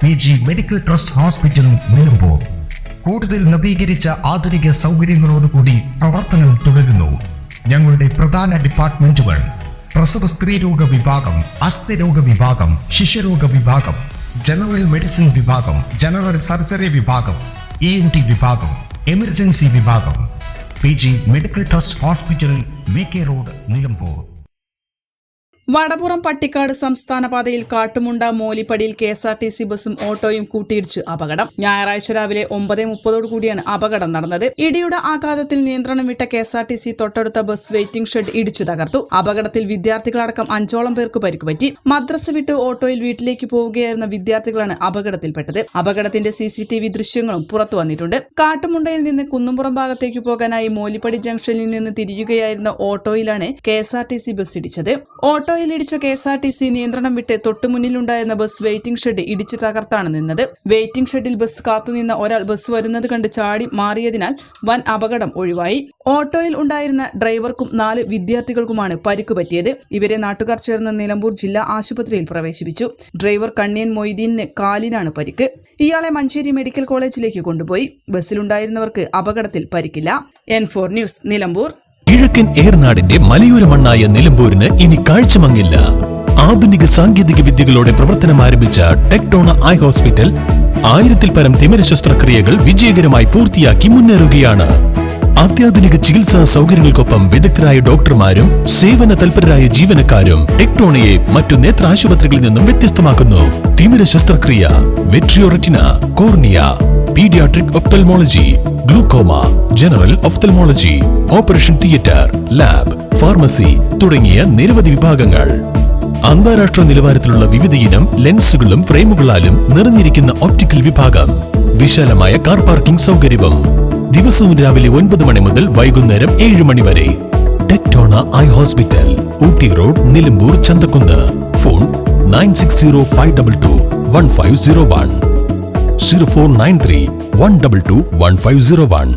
PG medical trust hospital Nilambur. കൂടുതൽ നവീകരിച്ച ആധുനിക സൗകര്യങ്ങളോടുകൂടി പ്രവർത്തനം തുടരുന്നു. ഞങ്ങളുടെ പ്രധാന ഡിപ്പാർട്ട്മെന്റുകൾ: പ്രസവ സ്ത്രീരോഗ വിഭാഗം, അസ്ഥിരോഗ വിഭാഗം, ശിശുരോഗ വിഭാഗം, ജനറൽ മെഡിസിൻ വിഭാഗം, ജനറൽ സർജറി വിഭാഗം, ENT വിഭാഗം, എമർജൻസി വിഭാഗം. PG medical trust hospital, VK road, Nilambur. Vadapuram Pattikkad സംസ്ഥാന പാതയിൽ കാട്ടുമുണ്ട മോലിപ്പടിയിൽ KSRTC ബസും ഓട്ടോയും കൂട്ടിയിടിച്ച് അപകടം. ഞായറാഴ്ച രാവിലെ 9:30 അപകടം നടന്നത്. ഇടിയുടെ ആഘാതത്തിൽ നിയന്ത്രണം വിട്ട KSRTC തൊട്ടടുത്ത ബസ് വെയിറ്റിംഗ് ഷെഡ് ഇടിച്ചു തകർത്തു. അപകടത്തിൽ വിദ്യാർത്ഥികളടക്കം 5ഓളം പേർക്ക് പരിക്കുപറ്റി. മദ്രസ വിട്ട് ഓട്ടോയിൽ വീട്ടിലേക്ക് പോവുകയായിരുന്ന വിദ്യാർത്ഥികളാണ് അപകടത്തിൽപ്പെട്ടത്. അപകടത്തിന്റെ CCTV ദൃശ്യങ്ങളും പുറത്തു വന്നിട്ടുണ്ട്. കാട്ടുമുണ്ടയിൽ നിന്ന് കുന്നുംപുറം ഭാഗത്തേക്ക് പോകാനായി മോലിപ്പടി ജംഗ്ഷനിൽ നിന്ന് തിരിയുകയായിരുന്ന ഓട്ടോയിലാണ് KSRTC ബസ് ഇടിച്ചത്. ഓട്ടോയിലിടിച്ച KSRTC നിയന്ത്രണം വിട്ട് തൊട്ടുമുന്നിലുണ്ടായിരുന്ന ബസ് വെയിറ്റിംഗ് ഷെഡ് ഇടിച്ചു തകർത്താണ് നിന്നത്. വെയിറ്റിംഗ് ഷെഡിൽ ബസ് കാത്തുനിന്ന ഒരാൾ ബസ് വരുന്നത് കണ്ട് ചാടി മാറിയതിനാൽ വൻ അപകടം ഒഴിവായി. ഓട്ടോയിൽ ഉണ്ടായിരുന്ന ഡ്രൈവർക്കും 4 വിദ്യാർത്ഥികൾക്കുമാണ് പരിക്ക് പറ്റിയത്. ഇവരെ നാട്ടുകാർ ചേർന്ന് നിലമ്പൂർ ജില്ലാ ആശുപത്രിയിൽ പ്രവേശിപ്പിച്ചു. ഡ്രൈവർ കണ്ണിയൻ മൊയ്തീനിന് കാലിനാണ് പരിക്ക്. ഇയാളെ മഞ്ചേരി മെഡിക്കൽ കോളേജിലേക്ക് കൊണ്ടുപോയി. ബസ്സിലുണ്ടായിരുന്നവർക്ക് അപകടത്തിൽ പരിക്കില്ല. N4 news, Nilambur. കിഴക്കൻ ഏർനാടിന്റെ മലയോര മണ്ണായ നിലമ്പൂരിന് ഇനി കാഴ്ചമങ്ങില്ല. ആധുനിക സാങ്കേതിക വിദ്യകളോടെ പ്രവർത്തനം ആരംഭിച്ച ടെക്ടോണ ഐ ഹോസ്പിറ്റൽ 1000-ൽ പരം തിമിര ശസ്ത്രക്രിയകൾ വിജയകരമായി പൂർത്തിയാക്കി മുന്നേറുകയാണ്. അത്യാധുനിക ചികിത്സാ സൗകര്യങ്ങൾക്കൊപ്പം വിദഗ്ധരായ ഡോക്ടർമാരും സേവന തൽപരരായ ജീവനക്കാരും ടെക്ടോണയെ മറ്റു നേത്ര ആശുപത്രികളിൽ നിന്നും വ്യത്യസ്തമാക്കുന്നു. തിമിര ശസ്ത്രക്രിയ, vitreoretina, cornea, paediatric ophthalmology, glaucoma, general ophthalmology, operation theatre, lab, pharmacy തുടങ്ങിയ നിരവധി വിഭാഗങ്ങൾ. അന്താരാഷ്ട്ര നിലവാരത്തിലുള്ള വിവിധയിനം ലെൻസുകളും ഫ്രെയിമുകളാലും നിറഞ്ഞിരിക്കുന്ന ഒപ്റ്റിക്കൽ വിഭാഗം, വിശാലമായ കാർ പാർക്കിംഗ് സൗകര്യവും. ദിവസവും രാവിലെ 9 മണി മുതൽ വൈകുന്നേരം 7 മണി വരെ. ടെക്ടോണ eye hospital, Ooty road, Nilambur, Chanthakkunnu. Phone 9605221501, 0493 122 1501.